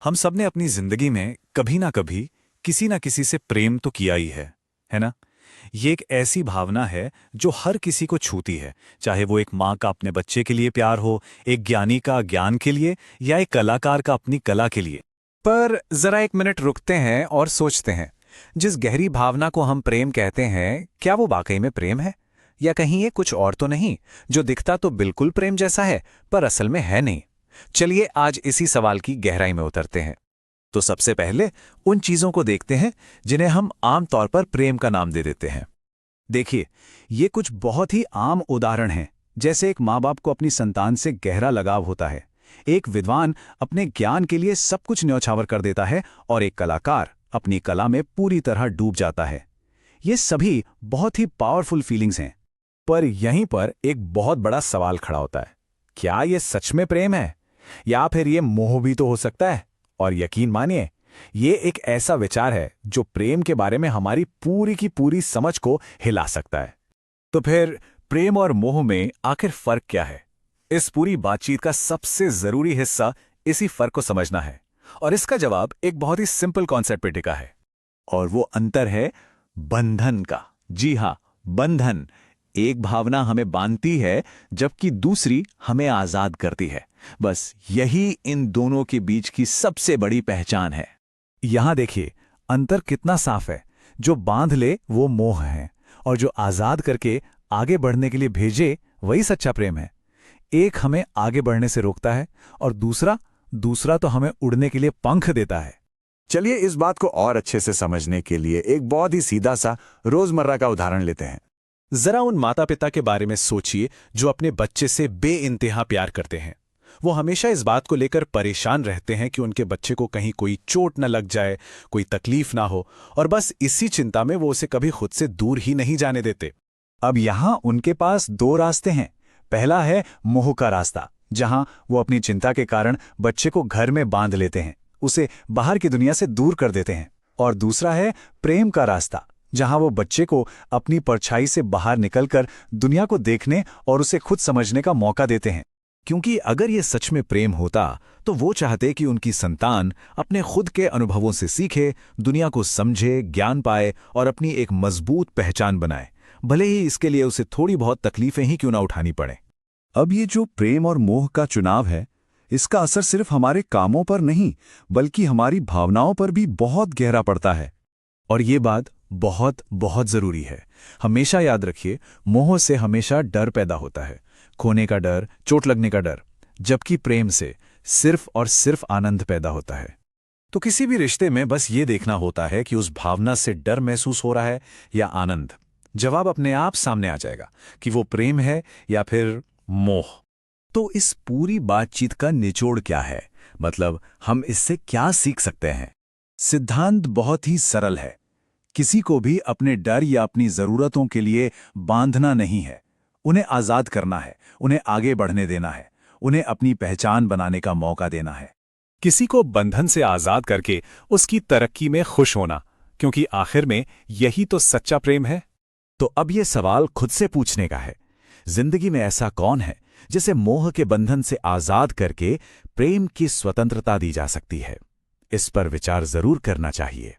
हम सब ने अपनी जिंदगी में कभी ना कभी किसी ना किसी से प्रेम तो किया ही है ना। ये एक ऐसी भावना है जो हर किसी को छूती है, चाहे वो एक माँ का अपने बच्चे के लिए प्यार हो, एक ज्ञानी का ज्ञान के लिए, या एक कलाकार का अपनी कला के लिए। पर जरा एक मिनट रुकते हैं और सोचते हैं, जिस गहरी भावना को हम प्रेम कहते हैं, क्या वो वाकई में प्रेम है? या कहीं ये कुछ और तो नहीं, जो दिखता तो बिल्कुल प्रेम जैसा है पर असल में है नहीं? चलिए आज इसी सवाल की गहराई में उतरते हैं। तो सबसे पहले उन चीजों को देखते हैं जिन्हें हम आम तौर पर प्रेम का नाम दे देते हैं। देखिए, ये कुछ बहुत ही आम उदाहरण हैं। जैसे एक माँ बाप को अपनी संतान से गहरा लगाव होता है, एक विद्वान अपने ज्ञान के लिए सब कुछ न्यौछावर कर देता है, और एक कलाकार अपनी कला में पूरी तरह डूब जाता है। ये सभी बहुत ही पावरफुल फीलिंग्स हैं। पर यहीं पर एक बहुत बड़ा सवाल खड़ा होता है, क्या ये सच में प्रेम है, या फिर ये मोह भी तो हो सकता है? और यकीन मानिए, ये एक ऐसा विचार है जो प्रेम के बारे में हमारी पूरी की पूरी समझ को हिला सकता है। तो फिर प्रेम और मोह में आखिर फर्क क्या है? इस पूरी बातचीत का सबसे जरूरी हिस्सा इसी फर्क को समझना है, और इसका जवाब एक बहुत ही सिंपल कॉन्सेप्ट पे टिका है, और वो अंतर है बंधन का। जी हां, बंधन। एक भावना हमें बांधती है जबकि दूसरी हमें आजाद करती है। बस यही इन दोनों के बीच की सबसे बड़ी पहचान है। यहां देखिए, अंतर कितना साफ है। जो बांध ले वो मोह है, और जो आजाद करके आगे बढ़ने के लिए भेजे वही सच्चा प्रेम है। एक हमें आगे बढ़ने से रोकता है, और दूसरा तो हमें उड़ने के लिए पंख देता है। चलिए इस बात को और अच्छे से समझने के लिए एक बहुत ही सीधा सा रोजमर्रा का उदाहरण लेते हैं। जरा उन माता पिता के बारे में सोचिए जो अपने बच्चे से बेइंतहा प्यार करते हैं। वो हमेशा इस बात को लेकर परेशान रहते हैं कि उनके बच्चे को कहीं कोई चोट न लग जाए, कोई तकलीफ ना हो, और बस इसी चिंता में वो उसे कभी खुद से दूर ही नहीं जाने देते। अब यहां उनके पास दो रास्ते हैं। पहला है मोह का रास्ता, जहां वो अपनी चिंता के कारण बच्चे को घर में बांध लेते हैं, उसे बाहर की दुनिया से दूर कर देते हैं। और दूसरा है प्रेम का रास्ता, जहां वो बच्चे को अपनी परछाई से बाहर निकलकर दुनिया को देखने और उसे खुद समझने का मौका देते हैं। क्योंकि अगर ये सच में प्रेम होता तो वो चाहते कि उनकी संतान अपने खुद के अनुभवों से सीखे, दुनिया को समझे, ज्ञान पाए और अपनी एक मजबूत पहचान बनाए, भले ही इसके लिए उसे थोड़ी बहुत तकलीफें ही क्यों ना उठानी पड़े। अब ये जो प्रेम और मोह का चुनाव है, इसका असर सिर्फ हमारे कामों पर नहीं बल्कि हमारी भावनाओं पर भी बहुत गहरा पड़ता है। और ये बात बहुत बहुत जरूरी है। हमेशा याद रखिए, मोह से हमेशा डर पैदा होता है, खोने का डर, चोट लगने का डर, जबकि प्रेम से सिर्फ और सिर्फ आनंद पैदा होता है। तो किसी भी रिश्ते में बस ये देखना होता है कि उस भावना से डर महसूस हो रहा है या आनंद। जवाब अपने आप सामने आ जाएगा कि वो प्रेम है या फिर मोह। तो इस पूरी बातचीत का निचोड़ क्या है, मतलब हम इससे क्या सीख सकते हैं? सिद्धांत बहुत ही सरल है। किसी को भी अपने डर या अपनी जरूरतों के लिए बांधना नहीं है। उन्हें आजाद करना है, उन्हें आगे बढ़ने देना है, उन्हें अपनी पहचान बनाने का मौका देना है। किसी को बंधन से आजाद करके उसकी तरक्की में खुश होना, क्योंकि आखिर में यही तो सच्चा प्रेम है। तो अब ये सवाल खुद से पूछने का है, जिंदगी में ऐसा कौन है जिसे मोह के बंधन से आजाद करके प्रेम की स्वतंत्रता दी जा सकती है? इस पर विचार जरूर करना चाहिए।